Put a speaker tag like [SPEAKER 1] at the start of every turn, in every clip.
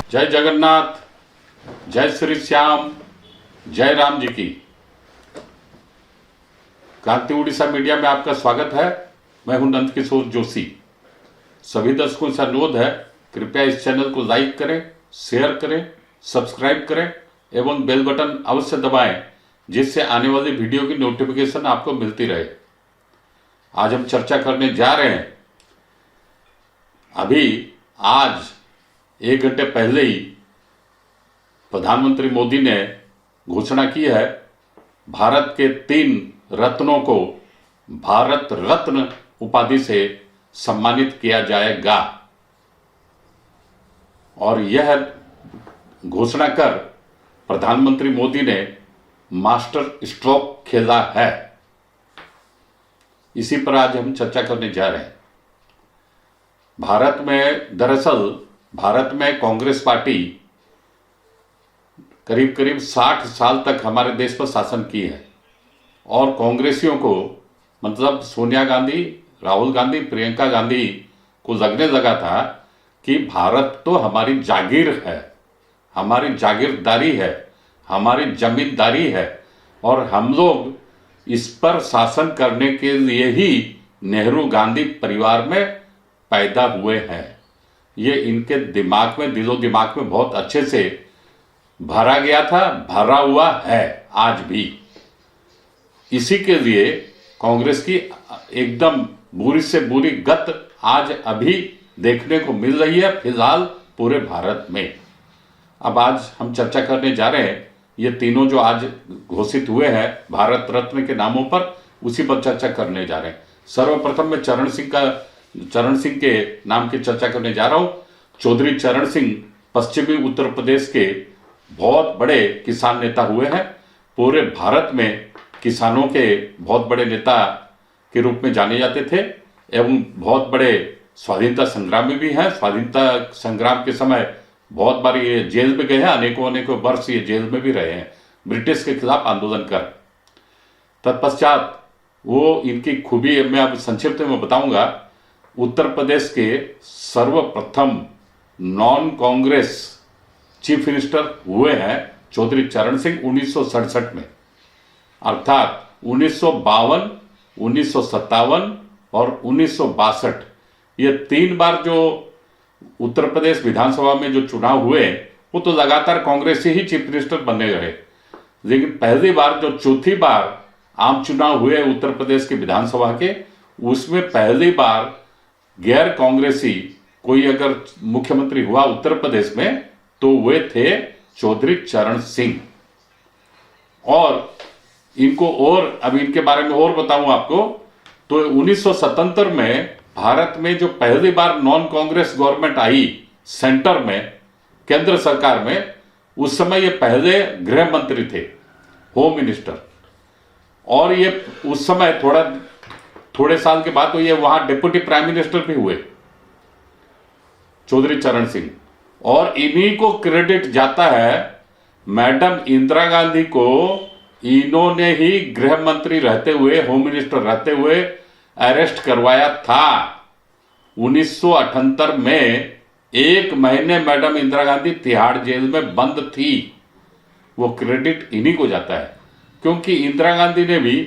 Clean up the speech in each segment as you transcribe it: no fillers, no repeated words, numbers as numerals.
[SPEAKER 1] जय जगन्नाथ, जय श्री श्याम, जय राम जी की। क्रांति उड़ीसा मीडिया में आपका स्वागत है। मैं हूं नंद किशोर जोशी। सभी दर्शकों से अनुरोध है, कृपया इस चैनल को लाइक करें, शेयर करें, सब्सक्राइब करें एवं बेल बटन अवश्य दबाएं, जिससे आने वाली वीडियो की नोटिफिकेशन आपको मिलती रहे। आज हम चर्चा करने जा रहे हैं, अभी आज 1 घंटे पहले ही प्रधानमंत्री मोदी ने घोषणा की है, भारत के 3 रत्नों को भारत रत्न उपाधि से सम्मानित किया जाएगा। और यह घोषणा कर प्रधानमंत्री मोदी ने मास्टर स्ट्रोक खेला है। इसी पर आज हम चर्चा करने जा रहे हैं। भारत में कांग्रेस पार्टी करीब करीब 60 साल तक हमारे देश पर शासन की है और कांग्रेसियों को, मतलब सोनिया गांधी, राहुल गांधी, प्रियंका गांधी को लगने लगा था कि भारत तो हमारी जागीर है, हमारी जागीरदारी है, हमारी जमींदारी है और हम लोग इस पर शासन करने के लिए ही नेहरू गांधी परिवार में पैदा हुए हैं। ये इनके दिमाग में, दिलो दिमाग में बहुत अच्छे से भरा गया था, भरा हुआ है आज भी। इसी के लिए कांग्रेस की एकदम बुरी से बुरी गत आज अभी देखने को मिल रही है, फिलहाल पूरे भारत में। अब आज हम चर्चा करने जा रहे हैं, ये तीनों जो आज घोषित हुए हैं भारत रत्न के नामों पर, उसी पर चर्चा करने जा रहे हैं। सर्वप्रथम मैं चरण सिंह के नाम की चर्चा करने जा रहा हूं। चौधरी चरण सिंह पश्चिमी उत्तर प्रदेश के बहुत बड़े किसान नेता हुए हैं। पूरे भारत में किसानों के बहुत बड़े नेता के रूप में जाने जाते थे एवं बहुत बड़े स्वाधीनता संग्रामी भी हैं। स्वाधीनता संग्राम के समय बहुत बार ये जेल में गए हैं, अनेकों वर्ष ये जेल में भी रहे हैं ब्रिटिश के खिलाफ आंदोलन कर। तत्पश्चात वो इनकी खूबी मैं अब संक्षिप्त में बताऊंगा। उत्तर प्रदेश के सर्वप्रथम नॉन कांग्रेस चीफ मिनिस्टर हुए हैं चौधरी चरण सिंह 1967 में, अर्थात 1952, 1957 और 1962। ये 3 बार जो उत्तर प्रदेश विधानसभा में जो चुनाव हुए वो तो लगातार कांग्रेसी ही चीफ मिनिस्टर बने रहे, लेकिन पहली बार जो चौथी बार आम चुनाव हुए उत्तर प्रदेश के विधानसभा के, उसमें पहली बार गैर कांग्रेसी कोई अगर मुख्यमंत्री हुआ उत्तर प्रदेश में तो वे थे चौधरी चरण सिंह। और इनको और अब इनके बारे में और बताऊं आपको, तो 1977 में भारत में जो पहली बार नॉन कांग्रेस गवर्नमेंट आई सेंटर में, केंद्र सरकार में, उस समय ये पहले गृह मंत्री थे, होम मिनिस्टर। और ये उस समय थोड़े साल के बाद तो ये वहां डिप्टी प्राइम मिनिस्टर भी हुए चौधरी चरण सिंह। और इन्हीं को क्रेडिट जाता है, मैडम इंदिरा गांधी को इन्होंने ही गृह मंत्री रहते हुए, होम मिनिस्टर रहते हुए अरेस्ट करवाया था। 1978 में 1 महीने मैडम इंदिरा गांधी तिहाड़ जेल में बंद थी। वो क्रेडिट इन्हीं को जाता है, क्योंकि इंदिरा गांधी ने भी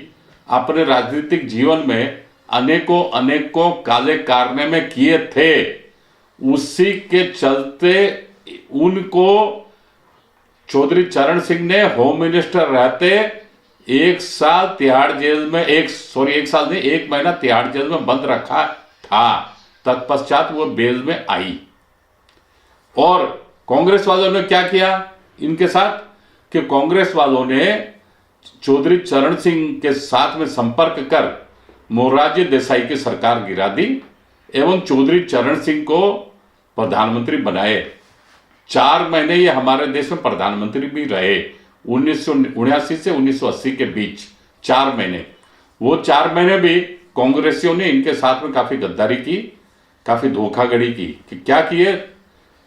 [SPEAKER 1] अपने राजनीतिक जीवन में अनेकों काले कारनामे किए थे। उसी के चलते उनको चौधरी चरण सिंह ने होम मिनिस्टर रहते 1 साल तिहाड़ जेल में, 1 साल नहीं, 1 महीना तिहाड़ जेल में बंद रखा था। तत्पश्चात वो बेल में आई। और कांग्रेस वालों ने क्या किया इनके साथ, कि कांग्रेस वालों ने चौधरी चरण सिंह के साथ में संपर्क कर मोरारजी देसाई की सरकार गिरा दी एवं चौधरी चरण सिंह को प्रधानमंत्री बनाए। 4 महीने ये हमारे देश में प्रधानमंत्री भी रहे, 1979 से 1980 के बीच 4 महीने। वो 4 महीने भी कांग्रेसियों ने इनके साथ में काफी गद्दारी की, काफी धोखाधड़ी की। कि क्या किए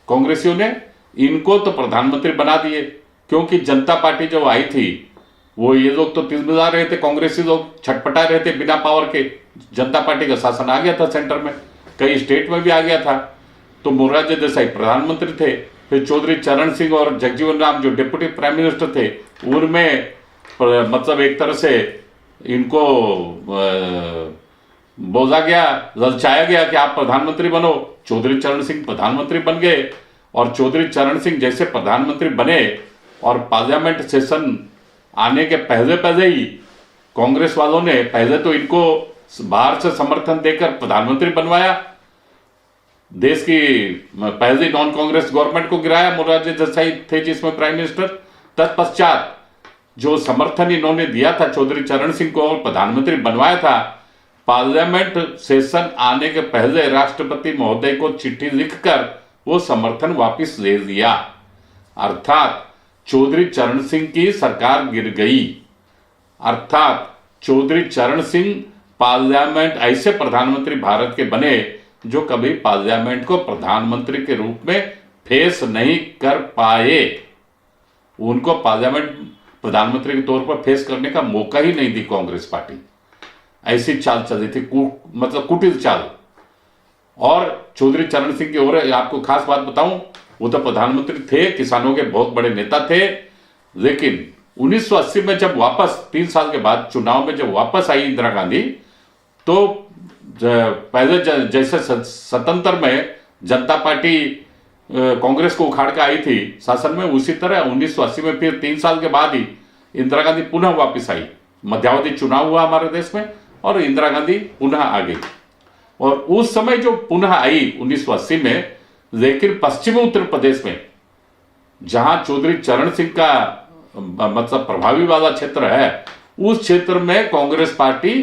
[SPEAKER 1] कांग्रेसियों ने, इनको तो प्रधानमंत्री बना दिए, क्योंकि जनता पार्टी जब आई थी वो ये लोग तो तिलमिला रहे थे, कांग्रेसी लोग छटपटा रहे थे बिना पावर के। जनता पार्टी का शासन आ गया था सेंटर में, कई स्टेट में भी आ गया था। तो मोरारजी देसाई प्रधानमंत्री थे फिर चौधरी चरण सिंह और जगजीवन राम जो डिप्टी प्राइम मिनिस्टर थे, उनमें मतलब एक तरह से इनको बोला गया, ललचाया गया कि आप प्रधानमंत्री बनो। चौधरी चरण सिंह प्रधानमंत्री बन गए, और चौधरी चरण सिंह जैसे प्रधानमंत्री बने और पार्लियामेंट सेशन आने के पहले पहले ही कांग्रेस वालों ने पहले तो इनको बाहर से समर्थन देकर प्रधानमंत्री बनवाया, देश की पहली नॉन कांग्रेस गवर्नमेंट को गिराया, मोरारजी देसाई थे जिसमें प्राइम मिनिस्टर। तत्पश्चात जो समर्थन इन्होंने दिया था चौधरी चरण सिंह को और प्रधानमंत्री बनवाया था, पार्लियामेंट सेशन आने के पहले राष्ट्रपति महोदय को चिट्ठी लिखकर वो समर्थन वापस ले लिया। अर्थात चौधरी चरण सिंह की सरकार गिर गई। अर्थात चौधरी चरण सिंह पार्लियामेंट ऐसे प्रधानमंत्री भारत के बने जो कभी पार्लियामेंट को प्रधानमंत्री के रूप में फेस नहीं कर पाए। उनको पार्लियामेंट प्रधानमंत्री के तौर पर फेस करने का मौका ही नहीं दी कांग्रेस पार्टी। ऐसी चाल चली थी, मतलब कुटिल चाल। और चौधरी चरण सिंह की और आपको खास बात बताऊं, वो तो प्रधानमंत्री थे, किसानों के बहुत बड़े नेता थे, लेकिन 1980 में जब वापस 3 साल के बाद चुनाव में जब वापस आई इंदिरा गांधी, तो पहले जैसे स्वतंत्र में जनता पार्टी कांग्रेस को उखाड़ के आई थी शासन में, उसी तरह 1980 में फिर 3 साल के बाद ही इंदिरा गांधी पुनः वापस आई। मध्यावधि चुनाव हुआ हमारे देश में और इंदिरा गांधी पुनः आ गई। और उस समय जो पुनः आई 1980 में, लेकिन पश्चिमी उत्तर प्रदेश में जहां चौधरी चरण सिंह का मतलब प्रभावी वाला क्षेत्र है, उस क्षेत्र में कांग्रेस पार्टी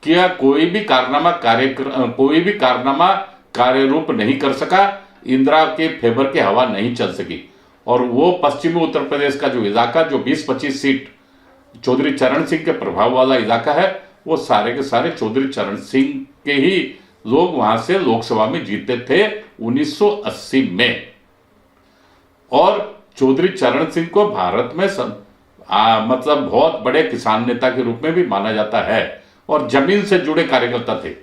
[SPEAKER 1] क्या कोई भी कारनामा कार्यरूप नहीं कर सका, इंदिरा के फेवर के हवा नहीं चल सकी। और वो पश्चिमी उत्तर प्रदेश का जो इलाका, जो 20-25 सीट चौधरी चरण सिंह के प्रभाव वाला इलाका है, वो सारे के सारे चौधरी चरण सिंह के ही लोग वहां से लोकसभा में जीते थे 1980 में। और चौधरी चरण सिंह को भारत में मतलब बहुत बड़े किसान नेता के रूप में भी माना जाता है, और जमीन से जुड़े कार्यकर्ता थे,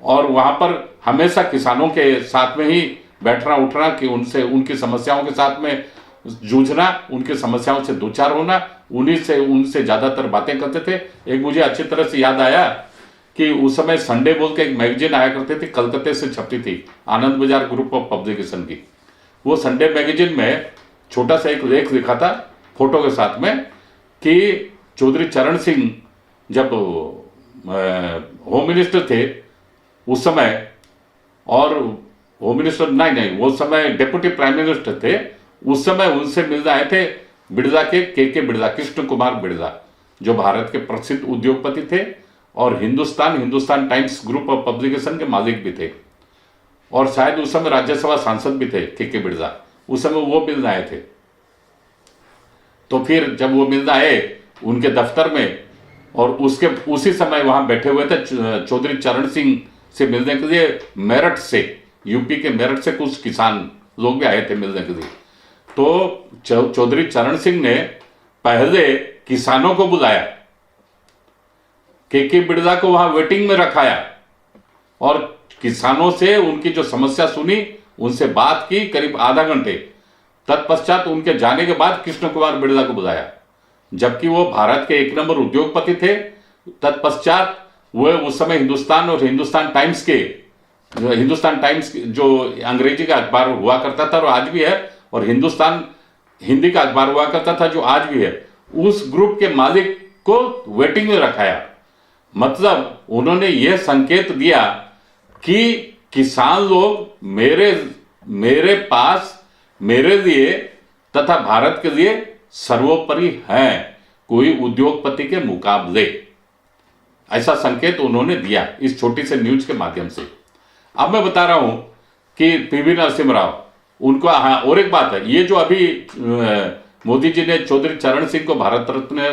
[SPEAKER 1] और वहां पर हमेशा किसानों के साथ में ही बैठना उठना, कि उनसे उनकी समस्याओं के साथ में जूझना, उनकी समस्याओं से दो चार होना, उनसे ज्यादातर बातें करते थे। एक मुझे अच्छी तरह से याद आया कि उस समय संडे बोल के एक मैगजीन आया करती थी, कलकत्ते से छपती थी, आनंद बाजार ग्रुप ऑफ पब्लिकेशन की। वो संडे मैगजीन में छोटा सा एक लेख लिखा था फोटो के साथ में, कि चौधरी चरण सिंह जब होम मिनिस्टर थे उस समय, और होम मिनिस्टर नहीं, वो समय डिप्टी प्राइम मिनिस्टर थे, उस समय उनसे मिलने आए थे बिड़ला के बिड़ला, कृष्ण कुमार बिड़ला, जो भारत के प्रसिद्ध उद्योगपति थे और Hindustan times group of publication के मालिक भी थे, और शायद उस समय राज्यसभा सांसद भी थे के बिड़ला। उस समय वो मिलने आए थे। तो फिर जब वो मिलने आए उनके दफ्तर में, और उसी समय वहां बैठे हुए थे चौधरी चरण सिंह से मिलने के लिए मेरठ से, यूपी के मेरठ से कुछ किसान लोग भी आए थे मिलने के लिए। तो चौधरी चरण सिंह ने पहले किसानों को बुलाया, के बिड़ला को वहां वेटिंग में रखाया, और किसानों से उनकी जो समस्या सुनी, उनसे बात की करीब आधा घंटे। तत्पश्चात उनके जाने के बाद कृष्ण कुमार बिड़ला को बुलाया, जबकि वो भारत के 1 नंबर उद्योगपति थे। तत्पश्चात वो उस समय हिंदुस्तान और हिंदुस्तान टाइम्स जो अंग्रेजी का अखबार हुआ करता था और आज भी है, और हिंदुस्तान हिंदी का अखबार हुआ करता था जो आज भी है, उस ग्रुप के मालिक को वेटिंग में रखाया। मतलब उन्होंने यह संकेत दिया कि किसान लोग मेरे पास मेरे लिए तथा भारत के लिए सर्वोपरि हैं, कोई उद्योगपति के मुकाबले। ऐसा संकेत उन्होंने दिया इस छोटी से न्यूज के माध्यम से। अब मैं बता रहा हूं कि पीवी नरसिम्हा राव, उनको, हाँ, और एक बात है, ये जो अभी मोदी जी ने चौधरी चरण सिंह को भारत रत्न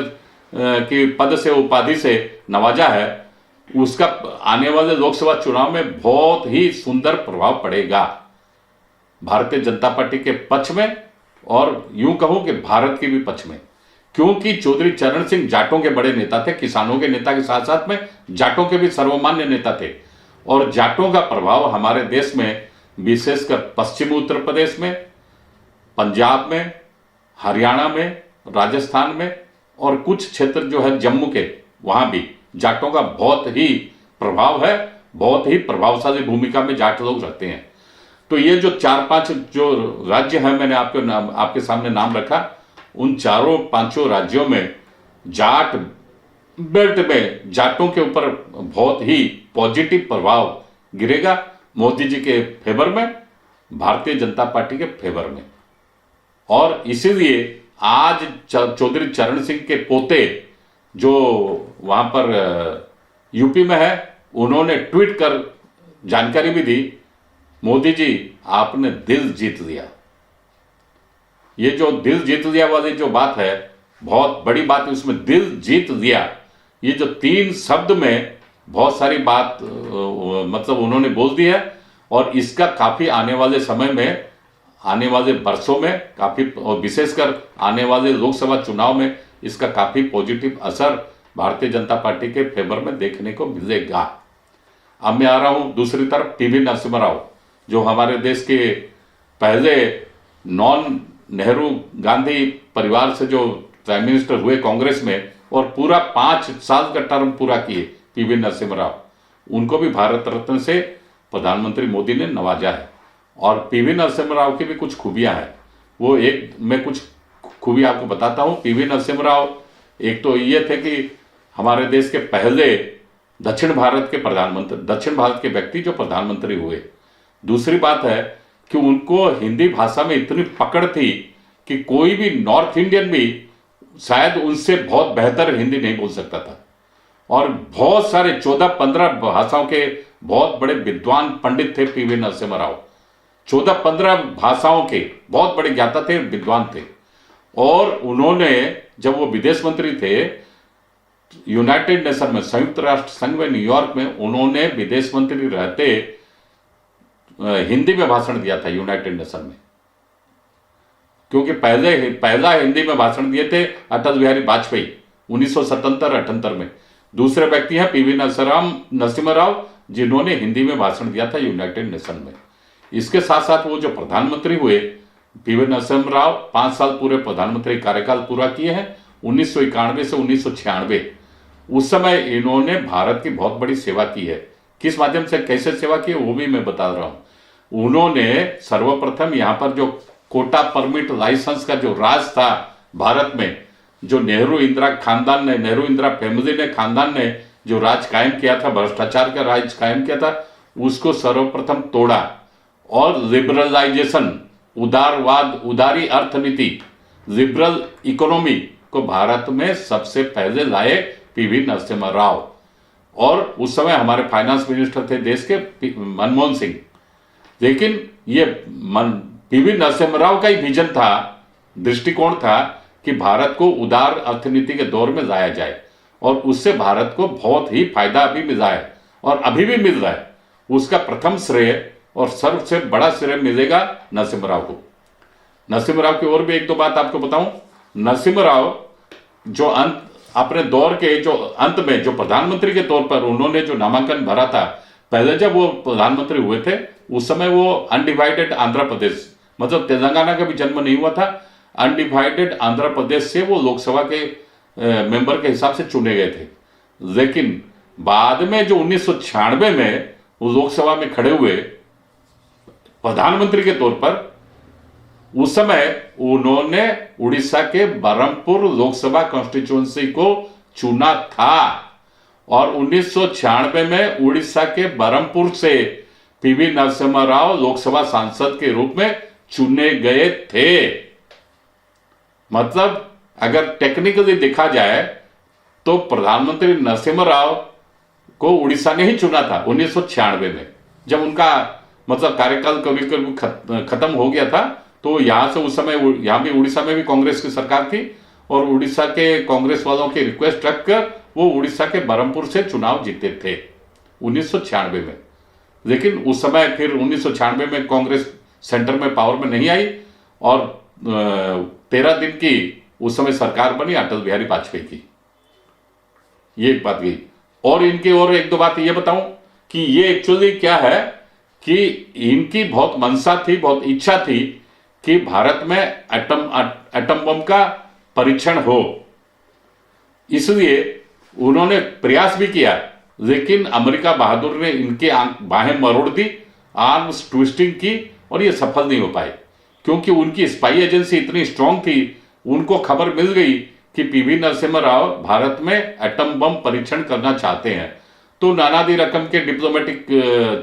[SPEAKER 1] की पद से, उपाधि से नवाजा है, उसका आने वाले लोकसभा चुनाव में बहुत ही सुंदर प्रभाव पड़ेगा भारतीय जनता पार्टी के पक्ष में, और यूं कहूं कि भारत के भी पक्ष में। क्योंकि चौधरी चरण सिंह जाटों के बड़े नेता थे, किसानों के नेता के साथ साथ में जाटों के भी सर्वमान्य नेता थे, और जाटों का प्रभाव हमारे देश में, विशेषकर पश्चिमी उत्तर प्रदेश में, पंजाब में, हरियाणा में, राजस्थान में और कुछ क्षेत्र जो है जम्मू के, वहां भी जाटों का बहुत ही प्रभाव है, बहुत ही प्रभावशाली भूमिका में जाट लोग रहते हैं। तो ये जो 4-5 जो राज्य हैं, मैंने आपके सामने नाम रखा, उन चारों पांचों राज्यों में जाट बेल्ट में जाटों के ऊपर बहुत ही पॉजिटिव प्रभाव गिरेगा, मोदी जी के फेवर में, भारतीय जनता पार्टी के फेवर में। और इसीलिए आज चौधरी चरण सिंह के पोते जो वहां पर यूपी में है, उन्होंने ट्वीट कर जानकारी भी दी, मोदी जी आपने दिल जीत लिया। ये जो दिल जीत लिया वाली जो बात है, बहुत बड़ी बात है उसमें, दिल जीत लिया। ये जो 3 शब्द में बहुत सारी बात मतलब उन्होंने बोल दी है, और इसका काफी आने वाले समय में, आने वाले वर्षों में काफी, और विशेषकर आने वाले लोकसभा चुनाव में इसका काफी पॉजिटिव असर भारतीय जनता पार्टी के फेवर में देखने को मिलेगा। अब मैं आ रहा हूं दूसरी तरफ, पीवी नरसिम्हा राव, जो हमारे देश के पहले नॉन नेहरू गांधी परिवार से जो प्राइम मिनिस्टर हुए कांग्रेस में, और पूरा 5 साल का टर्म पूरा किए पीवी नरसिम्हा राव, उनको भी भारत रत्न से प्रधानमंत्री मोदी ने नवाजा है। और पीवी नरसिम्हा राव की भी कुछ खूबियां हैं, वो एक मैं कुछ खूबी आपको बताता हूं। पीवी नरसिम्हा राव एक तो ये थे कि हमारे देश के पहले दक्षिण भारत के प्रधानमंत्री, दक्षिण भारत के व्यक्ति जो प्रधानमंत्री हुए। दूसरी बात है कि उनको हिंदी भाषा में इतनी पकड़ थी कि कोई भी नॉर्थ इंडियन भी शायद उनसे बहुत बेहतर हिंदी नहीं बोल सकता था। और बहुत सारे 14-15 भाषाओं के बहुत बड़े विद्वान पंडित थे पीवी नरसिम्हा राव। 14-15 भाषाओं के बहुत बड़े ज्ञाता थे, विद्वान थे। और उन्होंने, जब वो विदेश मंत्री थे यूनाइटेड नेशन में, संयुक्त राष्ट्र संघ में, न्यूयॉर्क में, उन्होंने विदेश मंत्री रहते हिंदी में भाषण दिया था यूनाइटेड नेशन में। क्योंकि पहला हिंदी में भाषण दिए थे अटल बिहारी वाजपेयी 1977-78 में। दूसरे व्यक्ति हैं पीवी नरसिम्हा राव, जिन्होंने हिंदी में भाषण दिया था यूनाइटेड नेशन में। इसके साथ साथ वो जो प्रधानमंत्री हुए, पीवी नरसिम्हा राव 5 साल पूरे प्रधानमंत्री कार्यकाल पूरा किए हैं, 1991 से 1996। उस समय इन्होंने भारत की बहुत बड़ी सेवा की है। किस माध्यम से, कैसे सेवा की है, वो भी मैं बता रहा हूं। उन्होंने सर्वप्रथम यहाँ पर जो कोटा परमिट लाइसेंस का जो राज था भारत में, जो नेहरू इंदिरा खानदान ने, नेहरू इंदिरा फैमिली ने, खानदान ने जो राज कायम किया था, भ्रष्टाचार का राज कायम किया था, उसको सर्वप्रथम तोड़ा। और लिबरलाइजेशन, उदारवाद, उदारी अर्थनीति, लिबरल इकोनॉमी को भारत में सबसे पहले लाए पीवी नरसिम्हा राव। और उस समय हमारे फाइनेंस मिनिस्टर थे देश के मनमोहन सिंह। लेकिन ये पीवी नरसिम्हा राव का ही विजन था, दृष्टिकोण था कि भारत को उदार अर्थनीति के दौर में लाया जाए, और उससे भारत को बहुत ही फायदा अभी मिला है और अभी भी मिल रहा है। उसका प्रथम श्रेय और सबसे बड़ा श्रेय मिलेगा नरसिम्हा राव को। नरसिम्हा राव की और भी 1-2 बात आपको बताऊं। नरसिम्हा राव जो अपने दौर के जो अंत में, जो प्रधानमंत्री के तौर पर उन्होंने जो नामांकन भरा था, पहले जब वो प्रधानमंत्री हुए थे उस समय वो अनडिवाइडेड आंध्र प्रदेश, मतलब तेलंगाना का भी जन्म नहीं हुआ था, अनडिवाइडेड आंध्र प्रदेश से वो लोकसभा के मेंबर के हिसाब से चुने गए थे। लेकिन बाद में जो 1996 में वो लोकसभा में खड़े हुए प्रधानमंत्री के तौर पर, उस समय उन्होंने उड़ीसा के बरहमपुर लोकसभा कॉन्स्टिट्यूएंसी को चुना था। और 1996 में उड़ीसा के बरहमपुर से पीवी नरसिम्हा राव लोकसभा सांसद के रूप में चुने गए थे। मतलब अगर टेक्निकली देखा जाए तो प्रधानमंत्री नरसिम्हा राव को उड़ीसा ने ही चुना था 1996 में, जब उनका मतलब कार्यकाल कभी कभी खत्म हो गया था। तो यहां से उस समय यहां भी उड़ीसा में भी कांग्रेस की सरकार थी, और उड़ीसा के कांग्रेस वालों की रिक्वेस्ट रखकर वो उड़ीसा के बरहमपुर से चुनाव जीते थे 1996 में। लेकिन उस समय फिर 1996 में कांग्रेस सेंटर में पावर में नहीं आई, और 13 दिन की उस समय सरकार बनी अटल बिहारी वाजपेयी की। ये एक बात गई। और इनकी और 1-2 बात ये बताऊं कि ये एक्चुअली क्या है कि इनकी बहुत मंशा थी, बहुत इच्छा थी कि भारत में एटम बम का परीक्षण हो। इसलिए उन्होंने प्रयास भी किया, लेकिन अमेरिका बहादुर ने इनके बाहें मरोड़ दी, आर्म्स ट्विस्टिंग की, और ये सफल नहीं हो पाए, क्योंकि उनकी स्पाई एजेंसी इतनी स्ट्रांग थी। उनको खबर मिल गई कि पीवी नरसिम्हा राव भारत में एटम बम परीक्षण करना चाहते हैं, तो नानादी रकम के डिप्लोमेटिक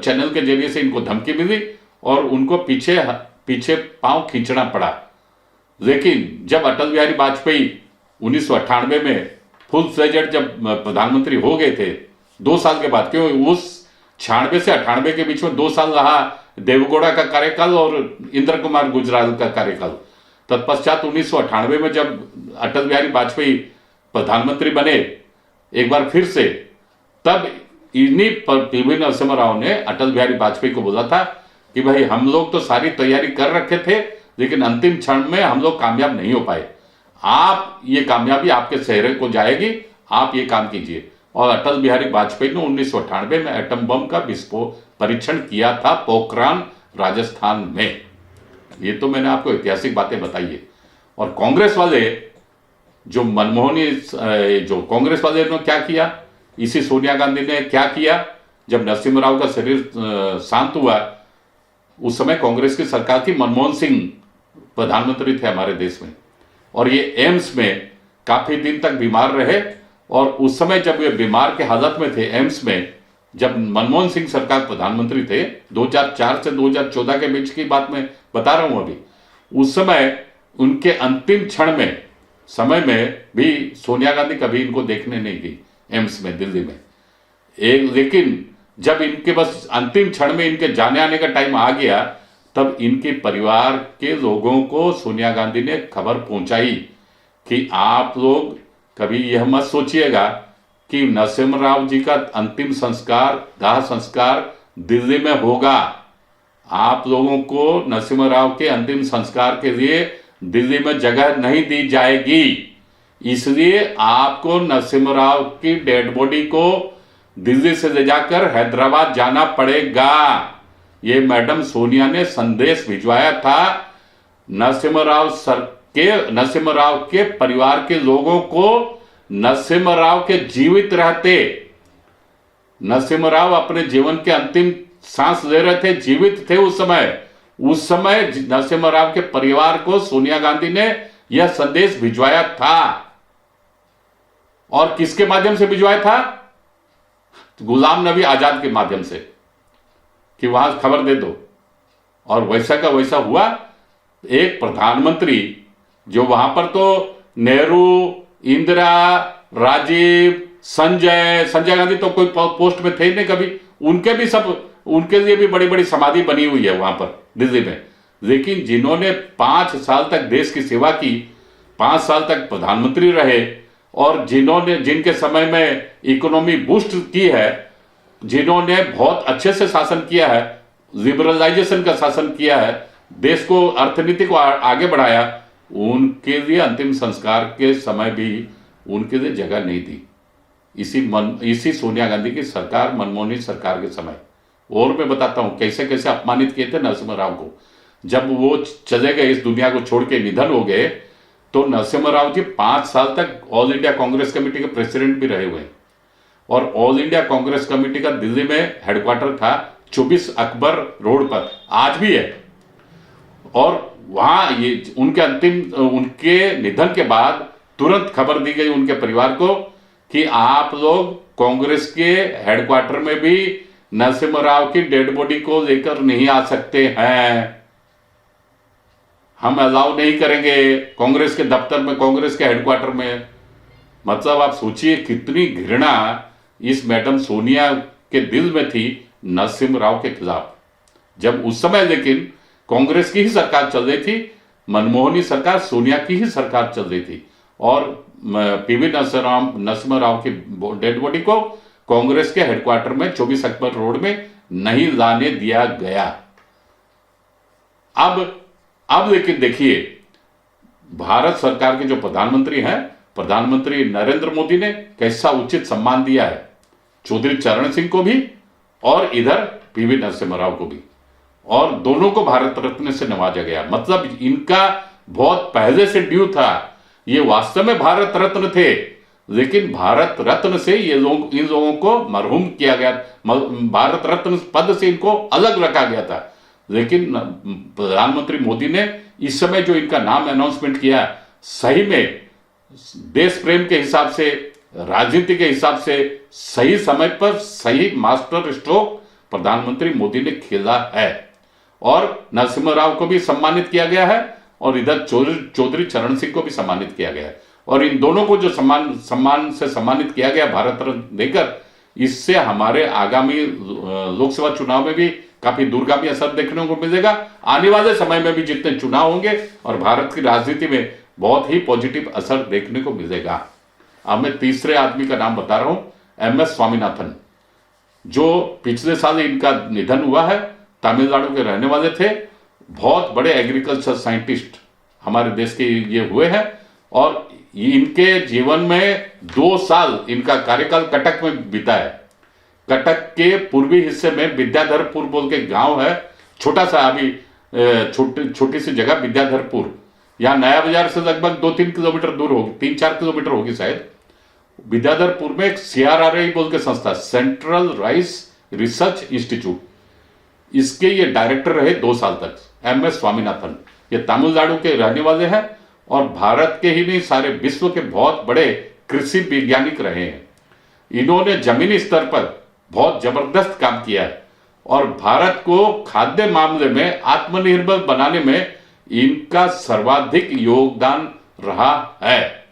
[SPEAKER 1] चैनल के जरिए से इनको धमकी मिली और उनको पीछे पांव खींचना पड़ा। लेकिन जब अटल बिहारी वाजपेयी 1998 में फुल फ्लेजेड जब प्रधानमंत्री हो गए थे 2 साल के बाद, क्यों उस 96 से 98 के बीच में 2 साल रहा देवगौड़ा का कार्यकाल और इंद्र कुमार गुजराल का कार्यकाल। तत्पश्चात 1998 में जब अटल बिहारी वाजपेयी प्रधानमंत्री बने एक बार फिर से, तब इन्हीं पीवी नरसिम्हा राव ने अटल बिहारी वाजपेयी को बोला था कि भाई हम लोग तो सारी तैयारी कर रखे थे, लेकिन अंतिम क्षण में हम लोग कामयाब नहीं हो पाए, आप ये कामयाबी आपके चेहरे को जाएगी, आप ये काम कीजिए। और अटल बिहारी वाजपेयी ने 1998 में एटम बम का परीक्षण किया था पोखरान राजस्थान में। ये तो मैंने आपको ऐतिहासिक बातें बताई है। और कांग्रेस वाले जो जो कांग्रेस वाले ने क्या किया, इसी सोनिया गांधी ने क्या किया, जब नरसिम्हा राव का शरीर शांत हुआ, उस समय कांग्रेस की सरकार थी, मनमोहन सिंह प्रधानमंत्री थे हमारे देश में, और ये एम्स में काफी दिन तक बीमार रहे। और उस समय जब ये बीमार के हालत में थे एम्स में, जब मनमोहन सिंह सरकार प्रधानमंत्री थे, 2004 से 2014 के बीच की बात मैं बता रहा हूं अभी, उस समय उनके अंतिम क्षण में समय में भी सोनिया गांधी कभी इनको देखने नहीं गई एम्स में दिल्ली में। लेकिन जब इनके बस अंतिम क्षण में इनके जाने आने का टाइम आ गया, तब इनके परिवार के लोगों को सोनिया गांधी ने खबर पहुंचाई कि आप लोग कभी यह मत सोचिएगा कि नरसिम्हा राव जी का अंतिम संस्कार, दाह संस्कार दिल्ली में होगा। आप लोगों को नरसिम्हा राव के अंतिम संस्कार के लिए दिल्ली में जगह नहीं दी जाएगी, इसलिए आपको नरसिम्हा राव की डेड बॉडी को दिल्ली से ले जाकर हैदराबाद जाना पड़ेगा। ये मैडम सोनिया ने संदेश भिजवाया था नरसिम्हा राव के परिवार के लोगों को। नरसिम्हा राव के जीवित रहते, नरसिम्हा राव अपने जीवन के अंतिम सांस ले रहे थे, जीवित थे उस समय नरसिम्हा राव के परिवार को सोनिया गांधी ने यह संदेश भिजवाया था। और किसके माध्यम से भिजवाया था? गुलाम नबी आजाद के माध्यम से, कि वहां खबर दे दो। और वैसा का वैसा हुआ। एक प्रधानमंत्री जो वहां पर तो नेहरू, इंदिरा, राजीव, संजय गांधी तो कोई पोस्ट में थे ही नहीं कभी, उनके लिए भी बड़ी बड़ी समाधि बनी हुई है वहां पर दिल्ली में। लेकिन जिन्होंने 5 साल तक देश की सेवा की, 5 साल तक प्रधानमंत्री रहे, और जिनके समय में इकोनॉमी बूस्ट की है, जिन्होंने बहुत अच्छे से शासन किया है, लिबरलाइजेशन का शासन किया है, देश को, अर्थनीति को आगे बढ़ाया, उनके लिए अंतिम संस्कार के समय भी उनके लिए जगह नहीं दी। इसी सोनिया गांधी की सरकार, मनमोहन सरकार के समय। और मैं बताता हूं कैसे कैसे अपमानित किए थे नरसिम्हा राव को। जब वो चले गए, इस दुनिया को छोड़ के निधन हो गए, तो नरसिम्हा राव जी 5 साल तक ऑल इंडिया कांग्रेस कमेटी के प्रेसिडेंट भी रहे हुए। और ऑल इंडिया कांग्रेस कमेटी का दिल्ली में हेडक्वार्टर था 24 अकबर रोड पर, आज भी है। और वहां ये उनके निधन के बाद तुरंत खबर दी गई उनके परिवार को कि आप लोग कांग्रेस के हेडक्वार्टर में भी नरसिम्हा राव की डेड बॉडी को लेकर नहीं आ सकते हैं, हम अलाउ नहीं करेंगे कांग्रेस के दफ्तर में, कांग्रेस के हेडक्वार्टर में। मतलब आप सोचिए कितनी घृणा इस मैडम सोनिया के दिल में थी नरसिम्हा राव के खिलाफ। जब उस समय लेकिन कांग्रेस की ही सरकार चल रही थी, मनमोहनी सरकार, सोनिया की ही सरकार चल रही थी, और पीवी नरसिम्हा राव की डेड बॉडी को कांग्रेस के हेडक्वार्टर में 24 अकबर रोड में नहीं लाने दिया गया। अब लेकिन देखिए, भारत सरकार के जो प्रधानमंत्री हैं, प्रधानमंत्री नरेंद्र मोदी ने कैसा उचित सम्मान दिया है चौधरी चरण सिंह को भी और इधर पीवी नरसिम्हा राव को भी। और दोनों को भारत रत्न से नवाजा गया। मतलब इनका बहुत पहले से ड्यू था, ये वास्तव में भारत रत्न थे, लेकिन भारत रत्न से इन लोगों को मरहूम किया गया, भारत रत्न पद से इनको अलग रखा गया था। लेकिन प्रधानमंत्री मोदी ने इस समय जो इनका नाम अनाउंसमेंट किया, सही में देश प्रेम के हिसाब से, राजनीति के हिसाब से सही समय पर सही मास्टर स्ट्रोक प्रधानमंत्री मोदी ने खेला है। और नरसिम्हा राव को भी सम्मानित किया गया है और इधर चौधरी चरण सिंह को भी सम्मानित किया गया है। और इन दोनों को जो सम्मान से सम्मानित किया गया भारत रत्न देकर, इससे हमारे आगामी लोकसभा चुनाव में भी काफी दूरगामी असर देखने को मिलेगा। आने वाले समय में भी जितने चुनाव होंगे और भारत की राजनीति में बहुत ही पॉजिटिव असर देखने को मिलेगा। अब मैं तीसरे आदमी का नाम बता रहा हूं, MS स्वामीनाथन, जो पिछले साल इनका निधन हुआ है। तमिलनाडु के रहने वाले थे, बहुत बड़े एग्रीकल्चर साइंटिस्ट हमारे देश के ये हुए हैं। और इनके जीवन में 2 साल इनका कार्यकाल कटक में बीता है। कटक के पूर्वी हिस्से में विद्याधरपुर बोल के गांव है, छोटा सा, अभी छोटी सी जगह विद्याधरपुर, यहाँ नया बाजार से लगभग 2-3 किलोमीटर दूर होगी, 3-4 किलोमीटर होगी शायद। विद्याधरपुर में एक CRRI बोल के संस्था, सेंट्रल राइस रिसर्च इंस्टीट्यूट, इसके ये डायरेक्टर रहे 2 साल तक, MS स्वामीनाथन। ये तमिलनाडु के रहने वाले हैं और भारत के ही नहीं सारे विश्व के बहुत बड़े कृषि वैज्ञानिक रहे हैं। इन्होंने जमीनी स्तर पर बहुत जबरदस्त काम किया है और भारत को खाद्य मामले में आत्मनिर्भर बनाने में इनका सर्वाधिक योगदान रहा है।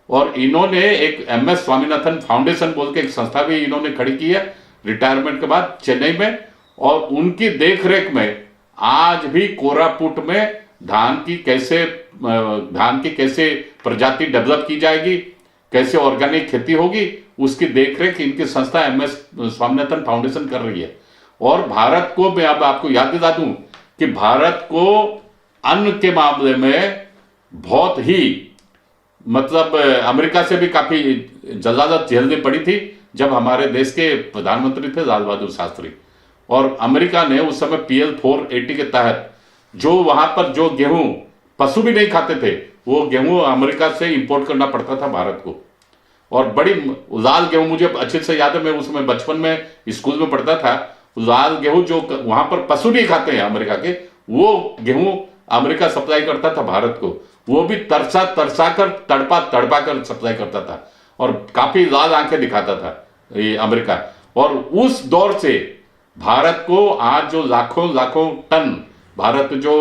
[SPEAKER 1] और इन्होंने एक MS स्वामीनाथन फाउंडेशन बोल के एक संस्था भी इन्होंने खड़ी की है रिटायरमेंट के बाद चेन्नई में। और उनकी देखरेख में आज भी कोरापुट में धान की कैसे प्रजाति डेवलप की जाएगी, कैसे ऑर्गेनिक खेती होगी, उसकी देखरेख इनकी संस्था MS स्वामीनाथन फाउंडेशन कर रही है। और भारत को मैं अब आपको याद दिला दूं कि भारत को अन्न के मामले में बहुत ही, मतलब अमेरिका से भी काफी जल्लादत झेलनी पड़ी थी जब हमारे देश के प्रधानमंत्री थे लाल बहादुर शास्त्री। और अमेरिका ने उस समय PL 480 के तहत जो वहां पर जो गेहूं पशु भी नहीं खाते थे, वो गेहूं अमेरिका से इंपोर्ट करना पड़ता था भारत को। और बड़ी लाल गेहूं, मुझे अच्छे से याद है, मैं उसमें बचपन में स्कूल में पढ़ता था, लाल गेहूं जो वहां पर पशु नहीं खाते हैं अमेरिका के, वो गेहूं अमेरिका सप्लाई करता था भारत को। वो भी तरसा कर तड़पा कर सप्लाई करता था और काफी लाल आंखें दिखाता था ये अमेरिका। और उस दौर से भारत को आज जो लाखों टन भारत जो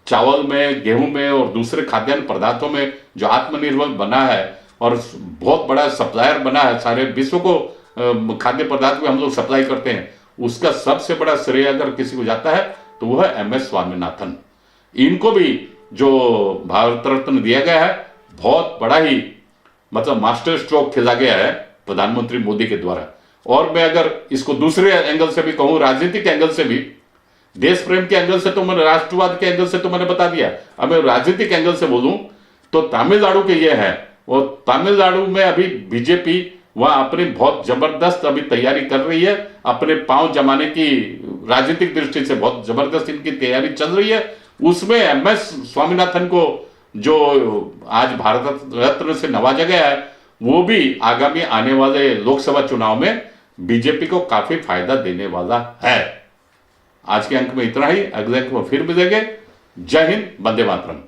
[SPEAKER 1] चावल में, गेहूं में और दूसरे खाद्यान्न पदार्थों में जो आत्मनिर्भर बना है और बहुत बड़ा सप्लायर बना है, सारे विश्व को खाद्य पदार्थ में हम लोग सप्लाई करते हैं, उसका सबसे बड़ा श्रेय अगर किसी को जाता है तो वह है MS स्वामीनाथन। इनको भी जो भारत रत्न दिया गया है, बहुत बड़ा ही मतलब मास्टर स्ट्रोक खेला गया है प्रधानमंत्री मोदी के द्वारा। और मैं अगर इसको दूसरे एंगल से भी कहूं, राजनीतिक एंगल से भी, देश प्रेम के एंगल से तो मैंने, राष्ट्रवाद के एंगल से तो मैंने बता दिया, अब मैं राजनीतिक एंगल से बोलूं तो तमिलनाडु के ये है। और तमिलनाडु में अभी बीजेपी वहां अपनी बहुत जबरदस्त अभी तैयारी कर रही है, अपने पांव जमाने की राजनीतिक दृष्टि से बहुत जबरदस्त इनकी तैयारी चल रही है। उसमें MS स्वामीनाथन को जो आज भारत रत्न से नवाजा गया है, वो भी आगामी आने वाले लोकसभा चुनाव में बीजेपी को काफी फायदा देने वाला है। आज के अंक में इतना ही, अगले अंक में फिर मिलेंगे। जय हिंद, वंदे मातरम।